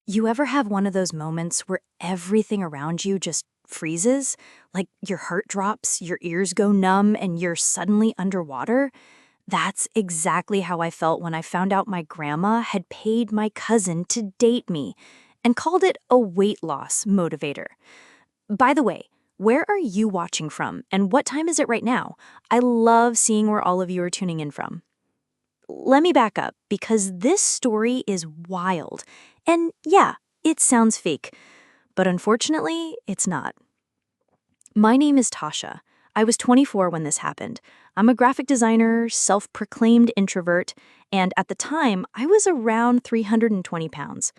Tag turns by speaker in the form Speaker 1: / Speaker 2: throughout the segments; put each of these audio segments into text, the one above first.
Speaker 1: You ever have one of those moments where everything around you just freezes? Like your heart drops, your ears go numb, and you're suddenly underwater? That's exactly how I felt when I found out my grandma had paid my cousin to date me and called it a weight loss motivator. By the way, where are you watching from and what time is it right now? I love seeing where all of you are tuning in from. Let me back up because this story is wild. And yeah, it sounds fake, but unfortunately, it's not. My name is Tasha. I was 24 when this happened. I'm a graphic designer, self proclaimed introvert, and at the time, I was around 320 pounds.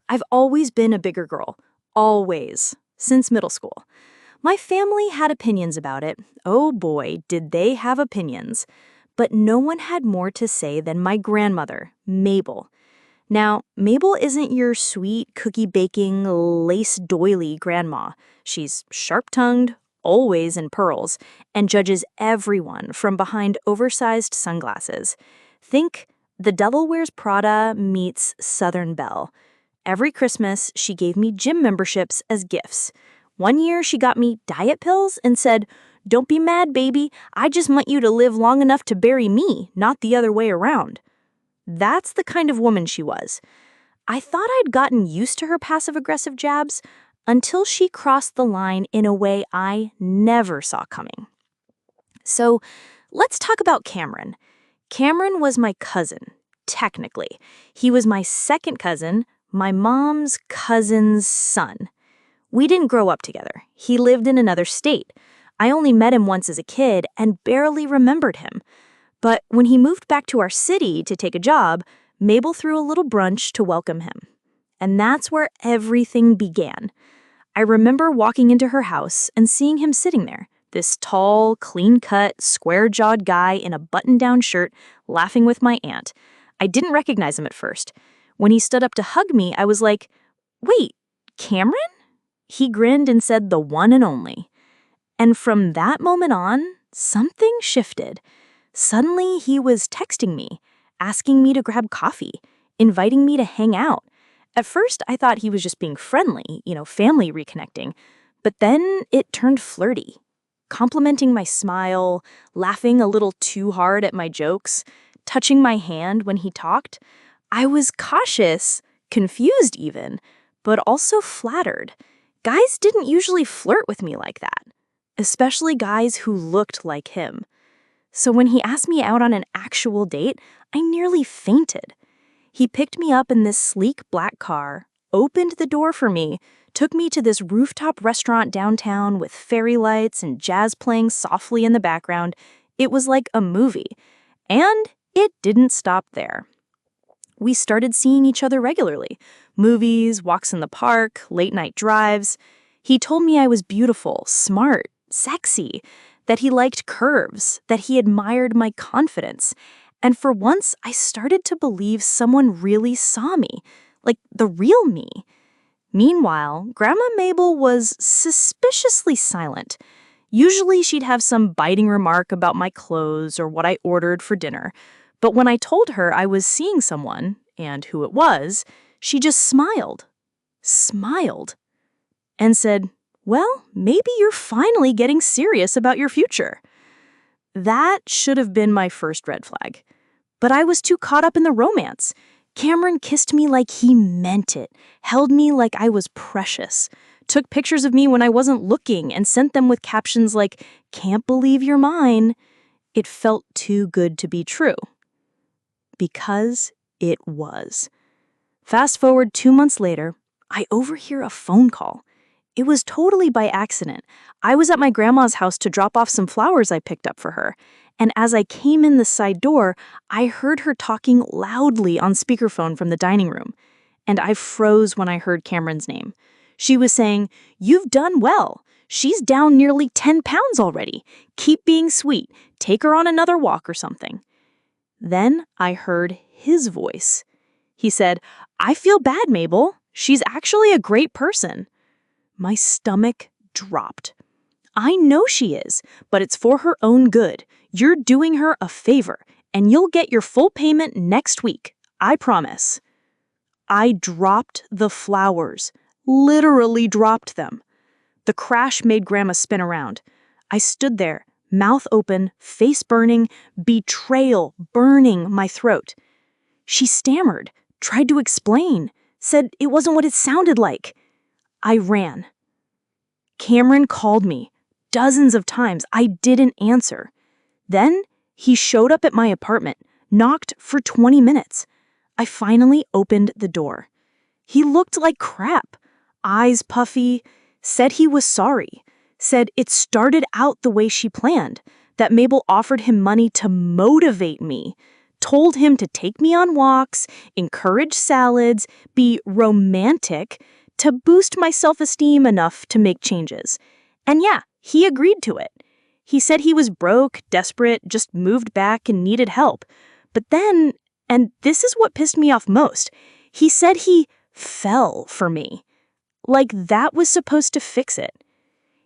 Speaker 1: I've always been a bigger girl, always, since middle school. My family had opinions about it. Oh boy, did they have opinions. But no one had more to say than my grandmother, Mabel. Now, Mabel isn't your sweet, cookie-baking, lace-doily grandma. She's sharp-tongued, always in pearls, and judges everyone from behind oversized sunglasses. Think The Devil Wears Prada meets Southern Belle. Every Christmas, she gave me gym memberships as gifts. One year, she got me diet pills and said, "Don't be mad, baby. I just want you to live long enough to bury me, not the other way around." That's the kind of woman she was. I thought I'd gotten used to her passive-aggressive jabs until she crossed the line in a way I never saw coming. So let's talk about Cameron. Cameron was my cousin, technically. He was my second cousin, my mom's cousin's son. We didn't grow up together. He lived in another state. I only met him once as a kid and barely remembered him. But when he moved back to our city to take a job, Mabel threw a little brunch to welcome him. And that's where everything began. I remember walking into her house and seeing him sitting there, this tall, clean-cut, square-jawed guy in a button-down shirt, laughing with my aunt. I didn't recognize him at first. When he stood up to hug me, I was like, "Wait, Cameron?" He grinned and said the one and only. And from that moment on, something shifted. Suddenly, he was texting me, asking me to grab coffee, inviting me to hang out. At first, I thought he was just being friendly, family reconnecting. But then it turned flirty, complimenting my smile, laughing a little too hard at my jokes, touching my hand when he talked. I was cautious, confused even, but also flattered. Guys didn't usually flirt with me like that, especially guys who looked like him. So when he asked me out on an actual date, I nearly fainted. He picked me up in this sleek black car, opened the door for me, took me to this rooftop restaurant downtown with fairy lights and jazz playing softly in the background. It was like a movie. And it didn't stop there. We started seeing each other regularly. Movies, walks in the park, late-night drives. He told me I was beautiful, smart, sexy, that he liked curves, that he admired my confidence. And for once, I started to believe someone really saw me, like the real me. Meanwhile, Grandma Mabel was suspiciously silent. Usually she'd have some biting remark about my clothes or what I ordered for dinner. But when I told her I was seeing someone, and who it was, she just smiled, and said, "Well, maybe you're finally getting serious about your future." That should have been my first red flag. But I was too caught up in the romance. Cameron kissed me like he meant it, held me like I was precious, took pictures of me when I wasn't looking and sent them with captions like, "Can't believe you're mine." It felt too good to be true. Because it was. Fast forward 2 months later, I overhear a phone call. It was totally by accident. I was at my grandma's house to drop off some flowers I picked up for her. And as I came in the side door, I heard her talking loudly on speakerphone from the dining room. And I froze when I heard Cameron's name. She was saying, "You've done well. She's down nearly 10 pounds already. Keep being sweet. Take her on another walk or something." Then I heard his voice. He said, "I feel bad, Mabel. She's actually a great person." My stomach dropped. "I know she is, but it's for her own good. You're doing her a favor, and you'll get your full payment next week. I promise."
Speaker 2: I dropped the flowers, literally dropped them. The crash made Grandma spin around. I stood there, mouth open, face burning, betrayal burning my throat. She stammered, tried to explain, said it wasn't what it sounded like. I ran. Cameron called me dozens of times. I didn't answer. Then he showed up at my apartment, knocked for 20 minutes. I finally opened the door. He looked like crap, eyes puffy, said he was sorry, said it started out the way she planned, that Mabel offered him money to motivate me, told him to take me on walks, encourage salads, be romantic, to boost my self-esteem enough to make changes. And yeah, he agreed to it. He said he was broke, desperate, just moved back and needed help. But then, and this is what pissed me off most, he said he fell for me. Like that was supposed to fix it.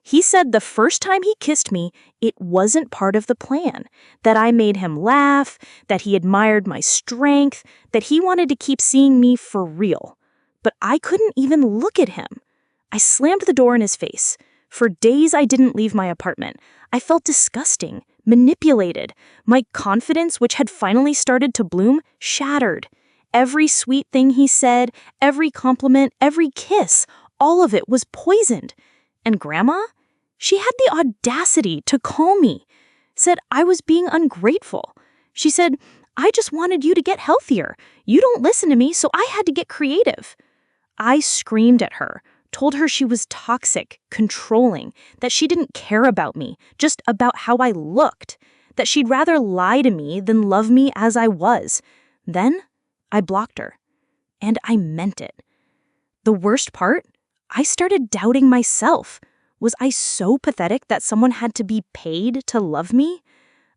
Speaker 2: He said the first time he kissed me, it wasn't part of the plan, that I made him laugh, that he admired my strength, that he wanted to keep seeing me for real. But I couldn't even look at him. I slammed the door in his face. For days I didn't leave my apartment. I felt disgusting, manipulated. My confidence, which had finally started to bloom, shattered. Every sweet thing he said, every compliment, every kiss, all of it was poisoned. And Grandma? She had the audacity to call me, said I was being ungrateful. She said, I just wanted you to get healthier. You don't listen to me, so I had to get creative. I screamed at her, told her she was toxic, controlling, that she didn't care about me, just about how I looked, that she'd rather lie to me than love me as I was. Then I blocked her, and I meant it. The worst part? I started doubting myself. Was I so pathetic that someone had to be paid to love me?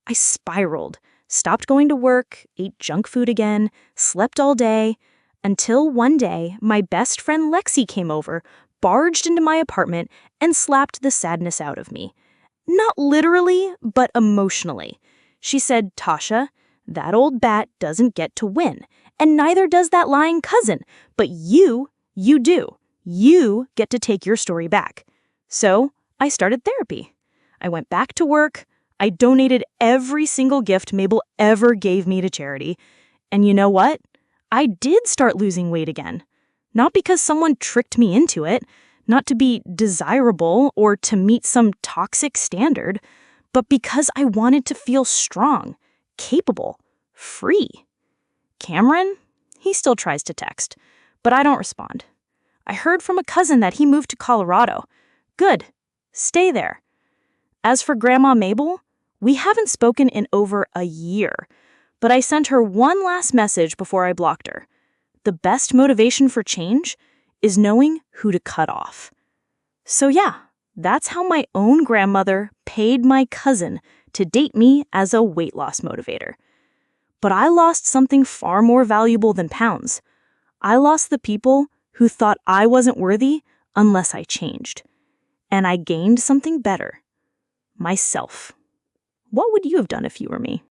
Speaker 2: I spiraled, stopped going to work, ate junk food again, slept all day, until one day my best friend Lexi came over, barged into my apartment, and slapped the sadness out of me. Not literally, but emotionally. She said, Tasha, that old bat doesn't get to win, and neither does that lying cousin, but you do. You get to take your story back. So I started therapy. I went back to work. I donated every single gift Mabel ever gave me to charity. And you know what? I did start losing weight again. Not because someone tricked me into it, not to be desirable or to meet some toxic standard, but because I wanted to feel strong, capable, free. Cameron? He still tries to text, but I don't respond. I heard from a cousin that he moved to Colorado. Good. Stay there. As for Grandma Mabel, we haven't spoken in over a year, but I sent her one last message before I blocked her. The best motivation for change is knowing who to cut off. So yeah, that's how my own grandmother paid my cousin to date me as a weight loss motivator. But I lost something far more valuable than pounds. I lost the people who thought I wasn't worthy unless I changed. And I gained something better. Myself. What would you have done if you were me?